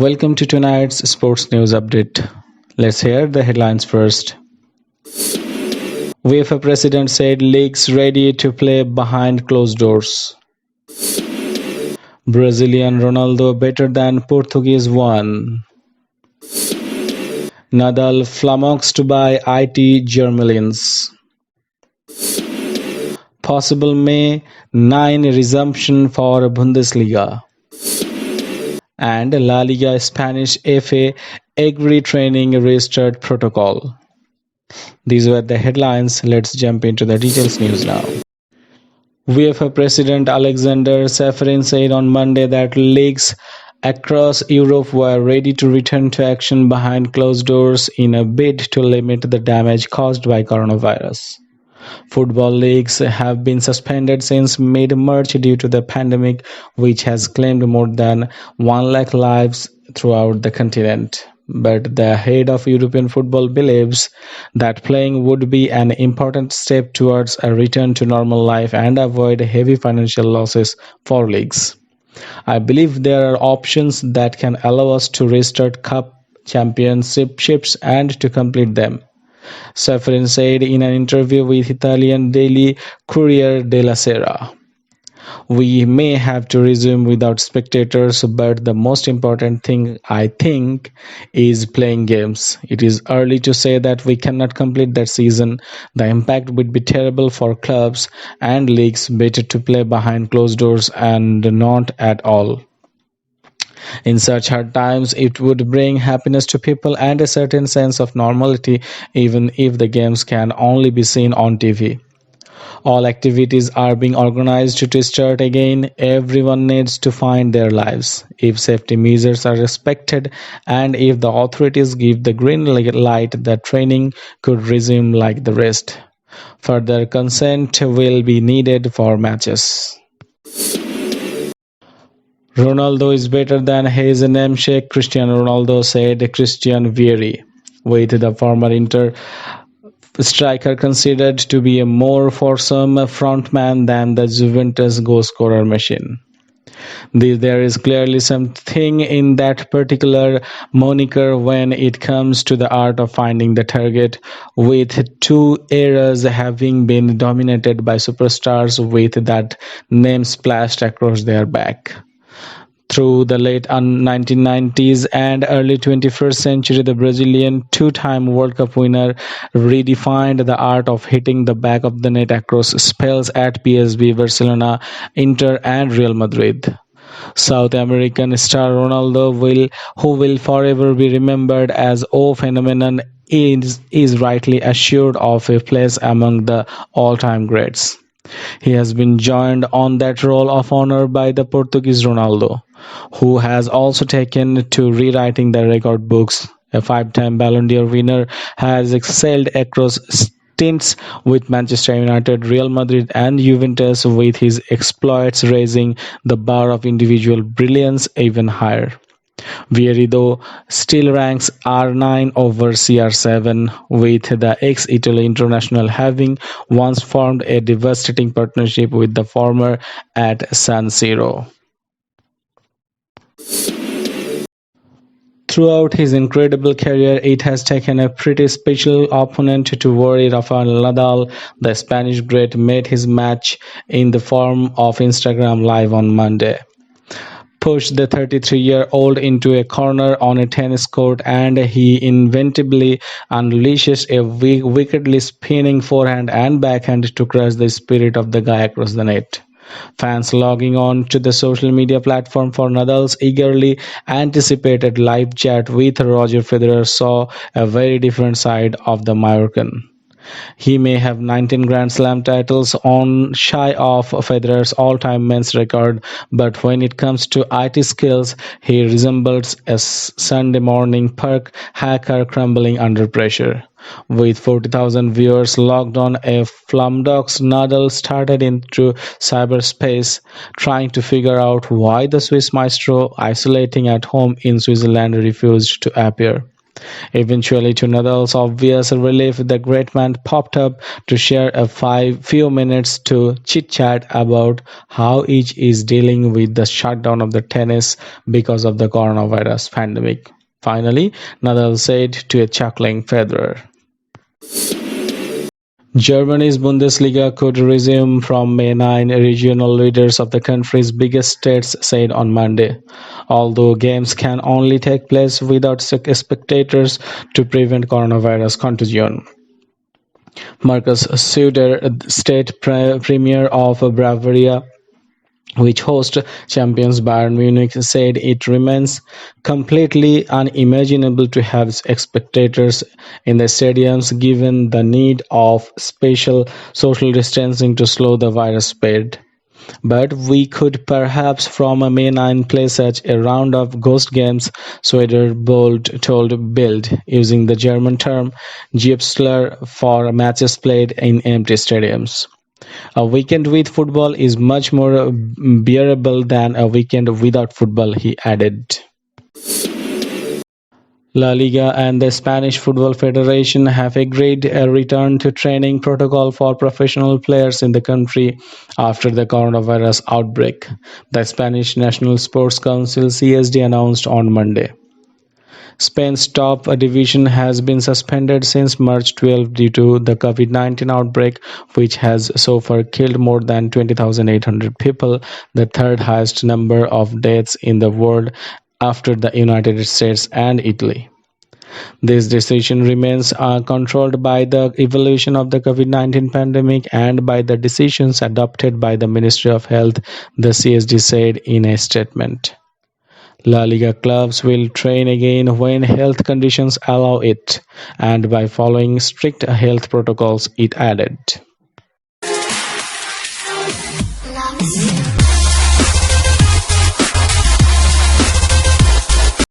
Welcome to tonight's sports news update. Let's hear the headlines first. UEFA president said leagues ready to play behind closed doors. Brazilian Ronaldo better than Portuguese one. Nadal flummoxed by IT Germans. Possible May 9 resumption for Bundesliga. And La Liga Spanish FA agree training restart protocol. These were the headlines. Let's jump into the details news now. UEFA President Alexander Ceferin said on Monday that leagues across Europe were ready to return to action behind closed doors in a bid to limit the damage caused by coronavirus. Football leagues have been suspended since mid-March due to the pandemic, which has claimed more than 1 lakh lives throughout the continent. But the head of European football believes that playing would be an important step towards a return to normal life and avoid heavy financial losses for leagues. I believe there are options that can allow us to restart cup championships and to complete them, Ceferin said in an interview with Italian daily Corriere della Sera. We may have to resume without spectators, but the most important thing, I think, is playing games. It is early to say that we cannot complete that season. The impact would be terrible for clubs and leagues. Better to play behind closed doors and not at all. In such hard times, it would bring happiness to people and a certain sense of normality, even if the games can only be seen on TV. All activities are being organized to start again. Everyone needs to find their lives. If safety measures are respected and if the authorities give the green light, the training could resume like the rest. Further consent will be needed for matches. Ronaldo is better than his namesake Cristiano Ronaldo, said Christian Vieri, with the former Inter striker considered to be a more foursome frontman than the Juventus goalscorer machine. There is clearly something in that particular moniker when it comes to the art of finding the target, with two eras having been dominated by superstars with that name splashed across their back. Through the late 1990s and early 21st century, the Brazilian two-time World Cup winner redefined the art of hitting the back of the net across spells at PSV, Barcelona, Inter and Real Madrid. South American star Ronaldo, who will forever be remembered as a phenomenon, is rightly assured of a place among the all-time greats. He has been joined on that roll of honor by the Portuguese Ronaldo, who has also taken to rewriting the record books. A five-time Ballon d'Or winner, has excelled across stints with Manchester United, Real Madrid and Juventus, with his exploits raising the bar of individual brilliance even higher. Vieri, though, still ranks R9 over CR7, with the ex-Italy international having once formed a devastating partnership with the former at San Siro. Throughout his incredible career, it has taken a pretty special opponent to worry. Rafael Nadal, the Spanish great, made his match in the form of Instagram Live on Monday, pushed the 33-year-old into a corner on a tennis court, and he inevitably unleashes a wickedly spinning forehand and backhand to crush the spirit of the guy across the net. Fans logging on to the social media platform for Nadal's eagerly anticipated live chat with Roger Federer saw a very different side of the Mallorcan. He may have 19 Grand Slam titles on shy of Federer's all-time men's record, but when it comes to IT skills, he resembles a Sunday morning park hacker crumbling under pressure. With 40,000 viewers logged on, a flummoxed Nadal started into cyberspace, trying to figure out why the Swiss maestro, isolating at home in Switzerland, refused to appear. Eventually, to Nadal's obvious relief, the great man popped up to share a few minutes to chit-chat about how each is dealing with the shutdown of the tennis because of the coronavirus pandemic. Finally, Nadal said to a chuckling Federer, Germany's Bundesliga could resume from May 9, regional leaders of the country's biggest states said on Monday. Although games can only take place without spectators to prevent coronavirus contagion. Markus Söder, state premier of Bavaria, which hosts champions Bayern Munich, said it remains completely unimaginable to have spectators in the stadiums given the need of special social distancing to slow the virus spread. But we could perhaps from a May 9 play such a round of ghost games, Söder told Bild, using the German term Gipsler for matches played in empty stadiums. A weekend with football is much more bearable than a weekend without football, he added. La Liga and the Spanish Football Federation have agreed a return to training protocol for professional players in the country after the coronavirus outbreak, the Spanish National Sports Council (CSD) announced on Monday. Spain's top division has been suspended since March 12 due to the COVID-19 outbreak, which has so far killed more than 20,800 people, the third highest number of deaths in the world after the United States and Italy. This decision remains controlled by the evolution of the COVID-19 pandemic and by the decisions adopted by the Ministry of Health, the CSD said in a statement. La Liga clubs will train again when health conditions allow it, and by following strict health protocols, it added.